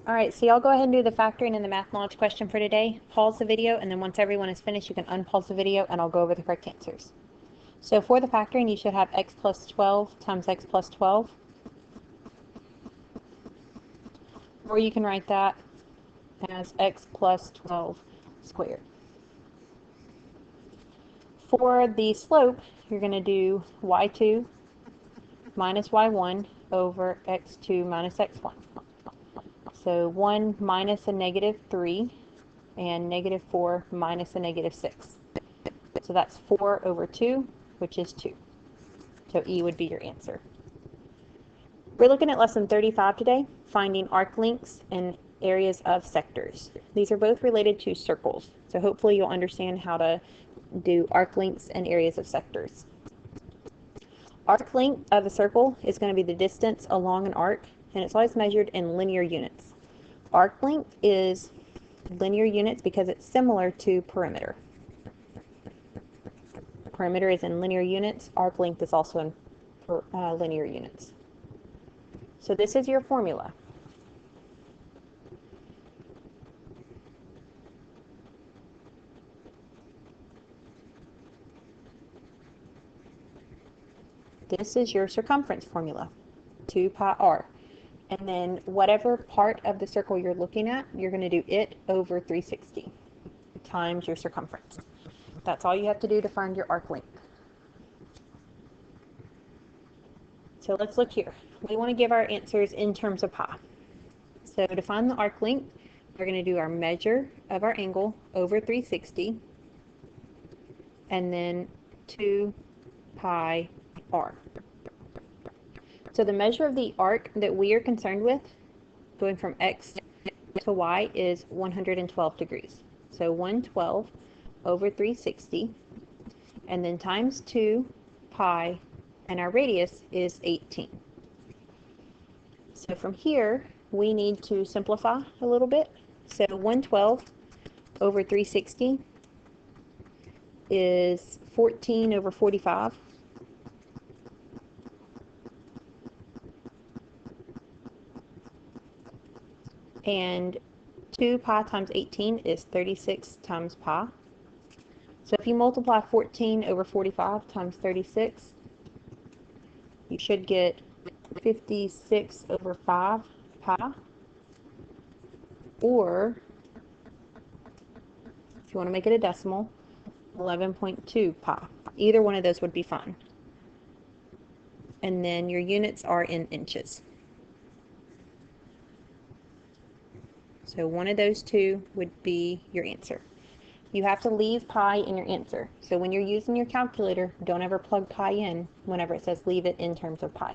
Alright, so y'all go ahead and do the factoring and the math knowledge question for today. Pause the video, and then once everyone is finished, you can unpause the video and I'll go over the correct answers. So for the factoring, you should have x plus 12 times x plus 12. Or you can write that as x plus 12 squared. For the slope, you're going to do y2 minus y1 over x2 minus x1. So 1 minus a negative 3 and negative 4 minus a negative 6. So that's 4 over 2, which is 2. So E would be your answer. We're looking at lesson 35 today, finding arc lengths and areas of sectors. These are both related to circles, so hopefully you'll understand how to do arc lengths and areas of sectors. Arc length of a circle is going to be the distance along an arc, and it's always measured in linear units. Arc length is linear units because it's similar to perimeter. Perimeter is in linear units. Arc length is also in linear units. So this is your formula. This is your circumference formula, 2 pi r. And then whatever part of the circle you're looking at, you're going to do it over 360 times your circumference. That's all you have to do to find your arc length. So let's look here. We want to give our answers in terms of pi. So to find the arc length, we're going to do our measure of our angle over 360 and then 2 pi r. So the measure of the arc that we are concerned with, going from x to y, is 112 degrees. So 112 over 360, and then times 2 pi, and our radius is 18. So from here, we need to simplify a little bit. So 112 over 360 is 14 over 45. And 2 pi times 18 is 36 times pi. So if you multiply 14 over 45 times 36, you should get 56 over 5 pi. Or, if you want to make it a decimal, 11.2 pi. Either one of those would be fine. And then your units are in inches. So one of those two would be your answer. You have to leave pi in your answer. So when you're using your calculator, don't ever plug pi in whenever it says leave it in terms of pi.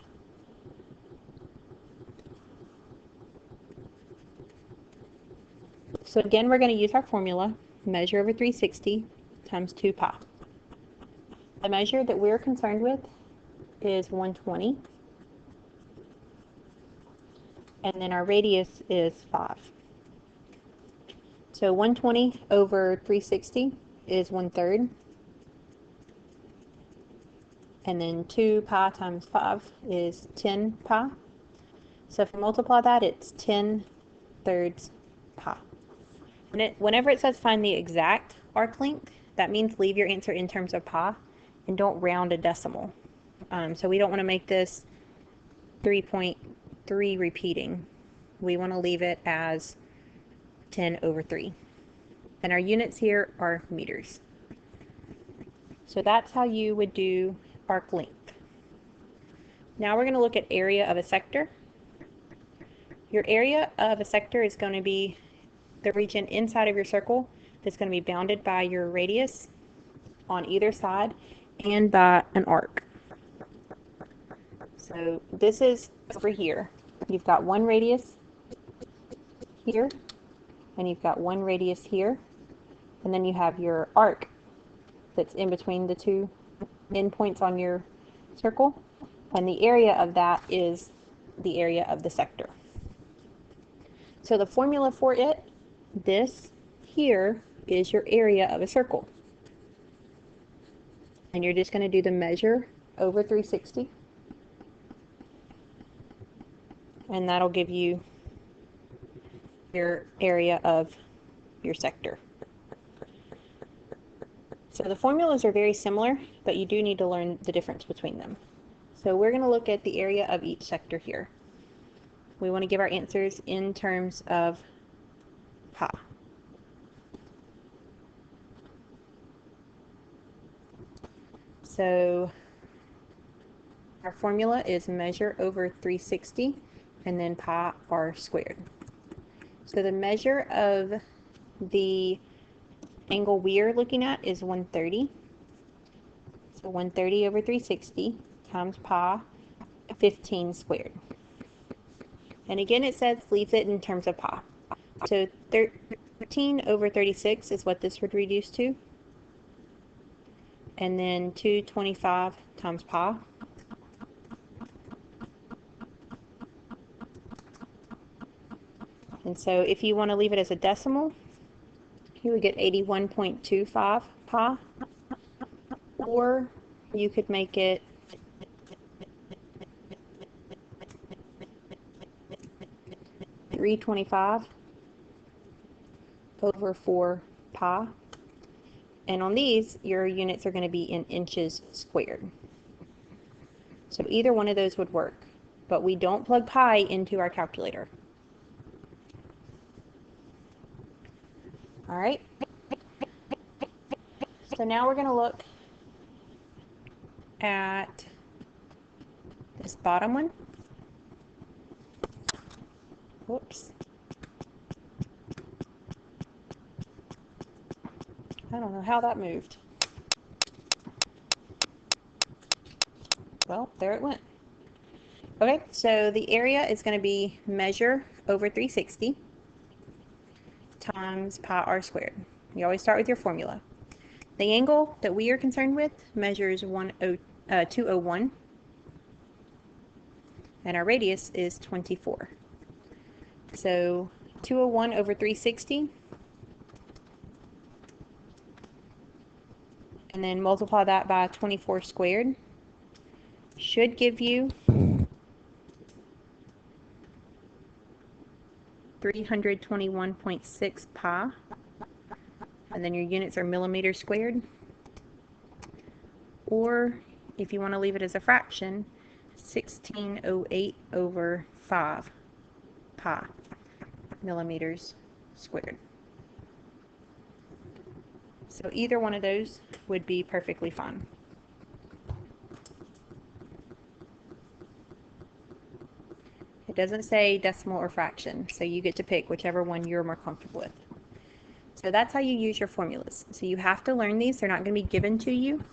So again, we're going to use our formula, measure over 360 times 2 pi. The measure that we're concerned with is 120. And then our radius is 5. So 120 over 360 is 1/3. And then 2 pi times 5 is 10 pi. So if you multiply that, it's 10/3 pi. Whenever it says find the exact arc length, that means leave your answer in terms of pi and don't round a decimal. So we don't want to make this 3.3 repeating. We want to leave it as 10 over 3. And our units here are meters. So that's how you would do arc length. Now we're going to look at area of a sector. Your area of a sector is going to be the region inside of your circle that's going to be bounded by your radius on either side and by an arc. So this is over here. You've got one radius here, and you've got one radius here, and then you have your arc that's in between the two endpoints on your circle, and the area of that is the area of the sector. So the formula for it, this here is your area of a circle. And you're just going to do the measure over 360. And that'll give you your area of your sector. So the formulas are very similar, but you do need to learn the difference between them. So we're going to look at the area of each sector here. We want to give our answers in terms of pi. So our formula is measure over 360 and then pi r squared. So the measure of the angle we are looking at is 130. So 130 over 360 times pi 15 squared. And again, it says leaves it in terms of pi. So 13 over 36 is what this would reduce to. And then 225 times pi. And so if you want to leave it as a decimal, you would get 81.25 pi. Or you could make it 325 over 4 pi. And on these, your units are going to be in inches squared. So either one of those would work, but we don't plug pi into our calculator. All right. So now we're going to look at this bottom one. Whoops. I don't know how that moved. Well, there it went. Okay, so the area is going to be measure over 360 times pi r squared. You always start with your formula. The angle that we are concerned with measures 201, and our radius is 24. So 201 over 360, and then multiply that by 24 squared, should give you 321.6 pi, and then your units are millimeters squared. Or if you want to leave it as a fraction, 1608 over 5 pi millimeters squared. So either one of those would be perfectly fine. It doesn't say decimal or fraction, so you get to pick whichever one you're more comfortable with. So that's how you use your formulas. So you have to learn these. They're not going to be given to you.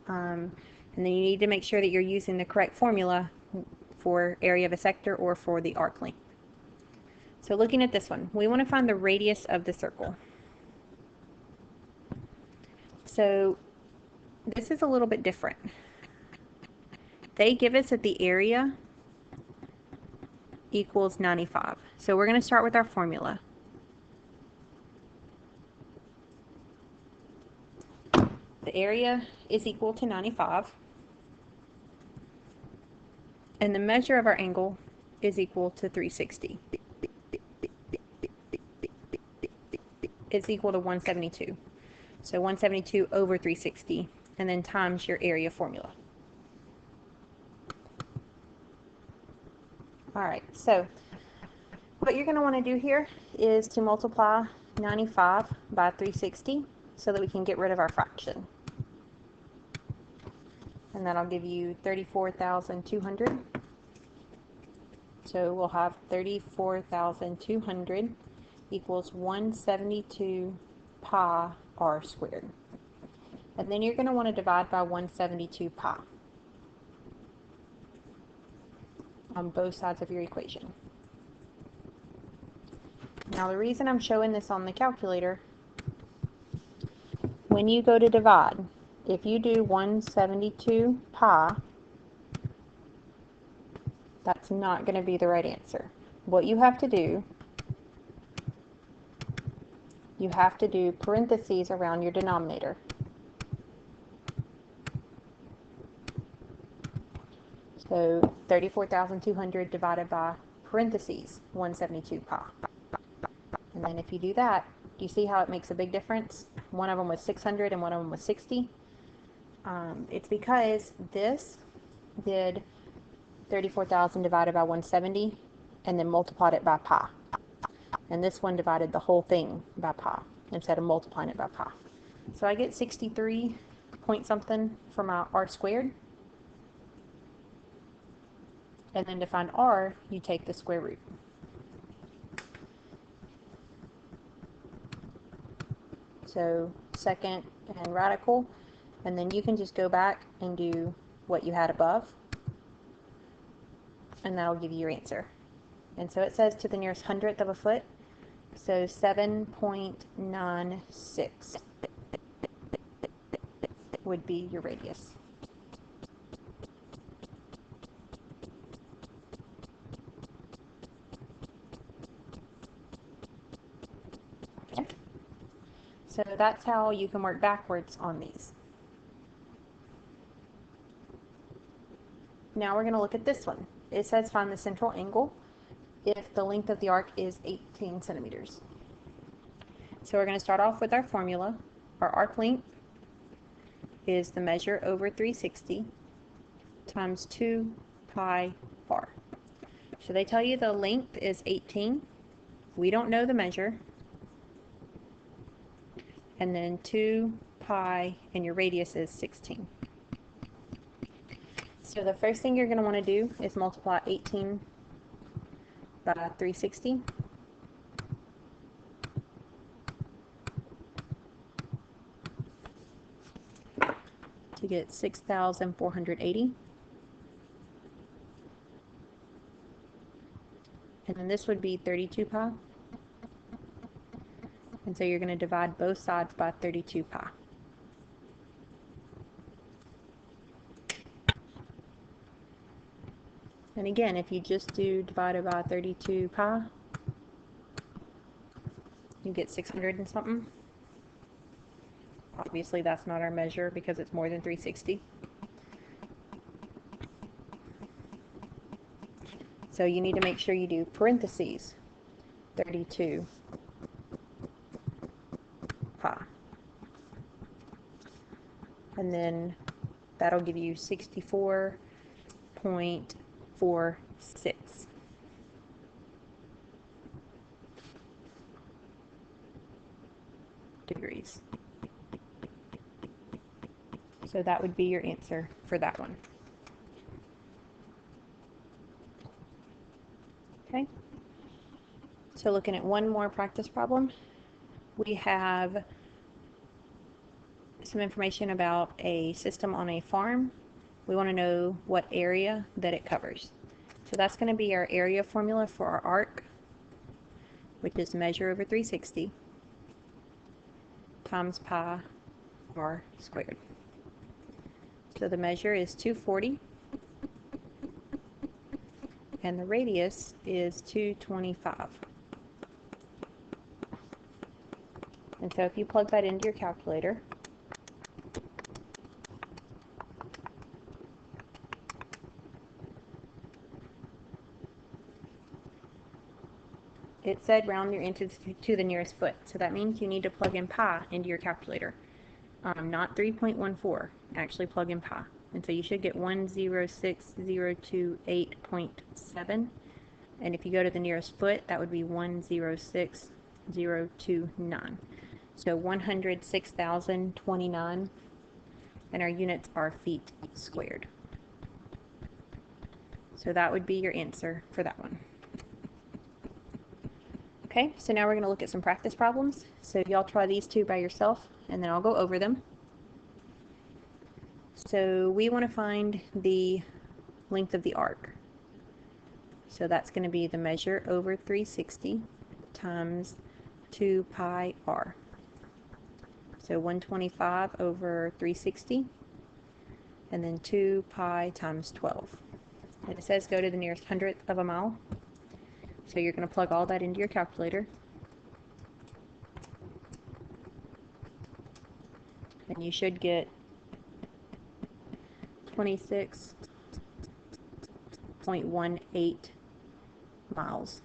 And then you need to make sure that you're using the correct formula for area of a sector or for the arc length. So looking at this one, we want to find the radius of the circle. So this is a little bit different. They give us that the area equals 95. So we're going to start with our formula. The area is equal to 95. And the measure of our angle is equal to 360. It's equal to 172. So 172 over 360, and then times your area formula. All right, so what you're going to want to do here is to multiply 95 by 360 so that we can get rid of our fraction. And that'll give you 34,200. So we'll have 34,200 equals 172 pi r squared. And then you're going to want to divide by 172 pi on both sides of your equation. Now the reason I'm showing this on the calculator, when you go to divide, if you do 172 pi, that's not going to be the right answer. What you have to do parentheses around your denominator. So 34,200 divided by parentheses 172 pi. And then if you do that, do you see how it makes a big difference? One of them was 600 and one of them was 60. It's because this did 34,000 divided by 170 and then multiplied it by pi. And this one divided the whole thing by pi instead of multiplying it by pi. So I get 63 point something for my r squared. And then to find r, you take the square root. So second and radical, and then you can just go back and do what you had above, and that'll give you your answer. And so it says to the nearest hundredth of a foot, so 7.96 would be your radius. Okay. So that's how you can work backwards on these. Now we're going to look at this one. It says find the central angle if the length of the arc is 18 centimeters. So we're going to start off with our formula. Our arc length is the measure over 360 times 2 pi r. So they tell you the length is 18. We don't know the measure. And then 2 pi and your radius is 16. So the first thing you're going to want to do is multiply 18 by 360. To get 6,480. And then this would be 32 pi. And so you're going to divide both sides by 32 pi. And again, if you just do divided by 32 pi, you get 600 and something. Obviously that's not our measure because it's more than 360. So you need to make sure you do parentheses 32 pi. And then that'll give you 64.46 degrees. So that would be your answer for that one. Okay. So looking at one more practice problem, we have some information about a system on a farm. We want to know what area that it covers. So that's going to be our area formula for our arc, which is measure over 360 times pi r squared. So the measure is 240 and the radius is 225. And so if you plug that into your calculator, it said round your answer to the nearest foot. So that means you need to plug in pi into your calculator. Not 3.14, actually plug in pi. And so you should get 106,028.7. And if you go to the nearest foot, that would be 106,029. So 106,029. And our units are feet squared. So that would be your answer for that one. Okay, so now we're going to look at some practice problems. So y'all try these two by yourself, and then I'll go over them. So we want to find the length of the arc. So that's going to be the measure over 360 times 2 pi r. So 125 over 360, and then 2 pi times 12. And it says go to the nearest hundredth of a mile. So you're going to plug all that into your calculator. And you should get 26.18 miles.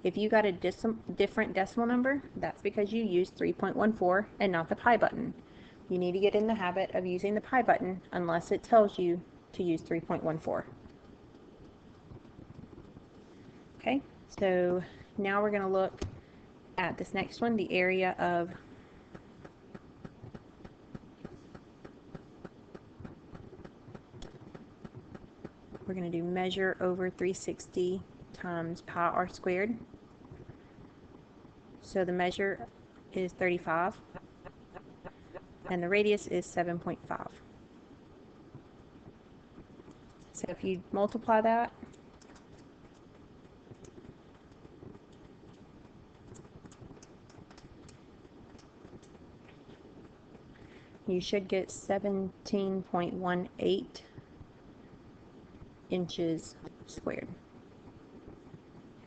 If you got a different decimal number, that's because you used 3.14 and not the pi button. You need to get in the habit of using the pi button unless it tells you to use 3.14. Okay, so now we're going to look at this next one, the area of we're going to do measure over 360 times pi r squared. So the measure is 35 and the radius is 7.5. So if you multiply that, you should get 17.18 inches squared.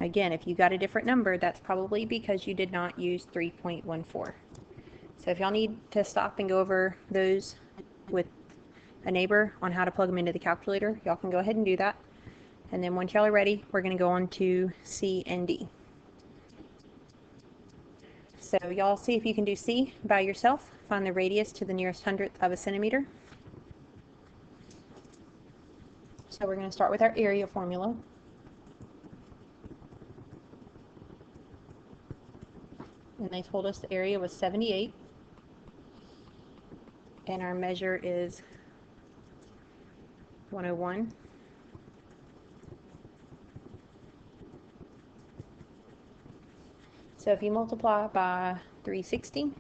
Again, if you got a different number, that's probably because you did not use 3.14. So if y'all need to stop and go over those with a neighbor on how to plug them into the calculator, y'all can go ahead and do that. And then once y'all are ready, we're going to go on to C and D. So y'all see if you can do C by yourself. Find the radius to the nearest hundredth of a centimeter. So we're going to start with our area formula. And they told us the area was 78. And our measure is 101. So if you multiply by 360, you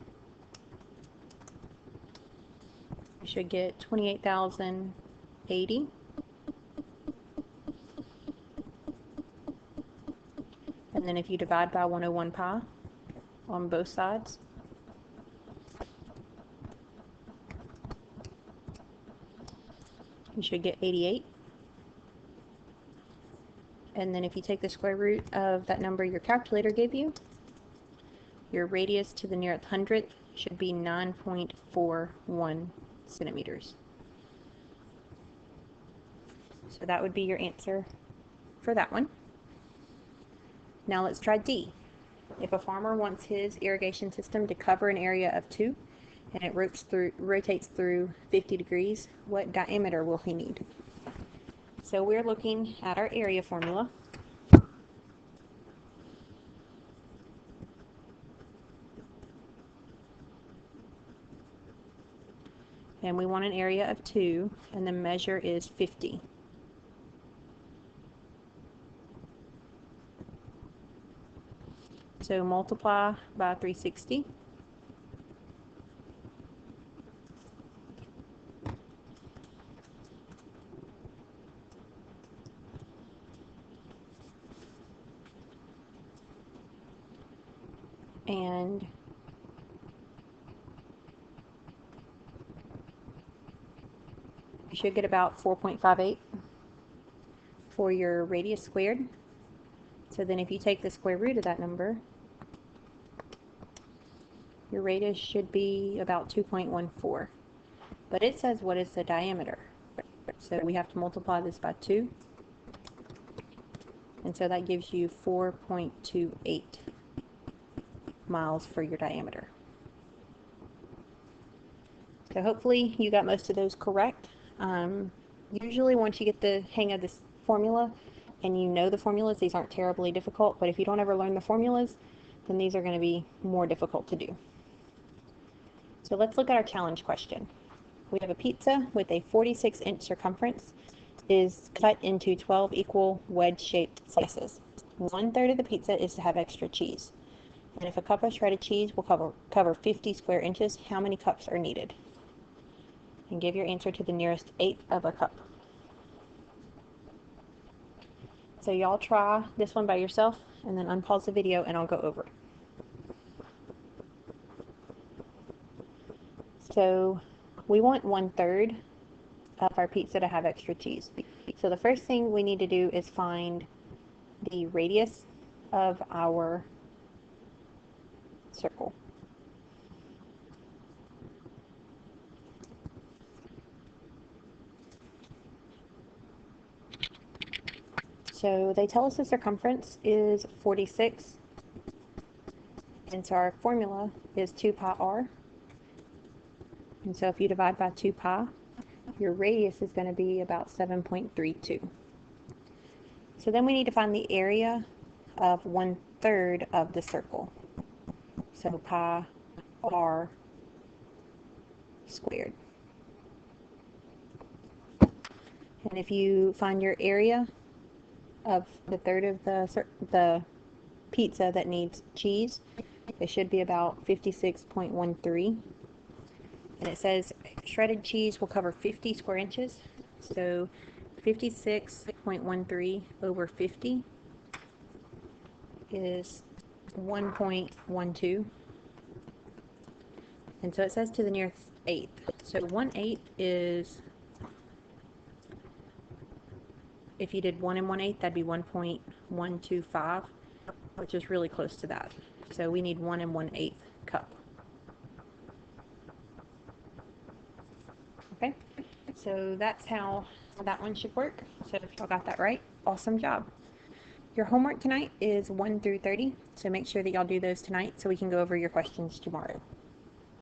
should get 28,080. And then if you divide by 101 pi on both sides, you should get 88. And then if you take the square root of that number your calculator gave you, your radius to the nearest hundredth should be 9.41 centimeters. So that would be your answer for that one. Now let's try D. If a farmer wants his irrigation system to cover an area of 2 and it rotates through 50 degrees, what diameter will he need? So we're looking at our area formula. And we want an area of 2, and the measure is 50. So multiply by 360. And you should get about 4.58 for your radius squared. So then if you take the square root of that number, your radius should be about 2.14. But it says what is the diameter. So we have to multiply this by 2. And so that gives you 4.28 miles for your diameter. So hopefully you got most of those correct. Usually once you get the hang of this formula and you know the formulas, these aren't terribly difficult, but if you don't ever learn the formulas, then these are going to be more difficult to do. So let's look at our challenge question. We have a pizza with a 46-inch circumference. It is cut into 12 equal wedge-shaped slices. 1/3 of the pizza is to have extra cheese. And if a cup of shredded cheese will cover 50 square inches, how many cups are needed? And give your answer to the nearest eighth of a cup. So y'all try this one by yourself and then unpause the video and I'll go over it. So we want 1/3 of our pizza to have extra cheese. So the first thing we need to do is find the radius of our circle. So they tell us the circumference is 46, and so our formula is 2 pi r. And so if you divide by 2 pi, your radius is going to be about 7.32. So then we need to find the area of 1/3 of the circle. So pi r squared. And if you find your area of the third of the pizza that needs cheese, it should be about 56.13. And it says shredded cheese will cover 50 square inches. So 56.13 over 50 is 1.12. And so it says to the nearest eighth. So 1/8 is, if you did 1 1/8, that'd be 1.125, which is really close to that. So we need 1 1/8 cup. Okay, so that's how that one should work. So if y'all got that right, awesome job. Your homework tonight is 1 through 30, so make sure that y'all do those tonight so we can go over your questions tomorrow.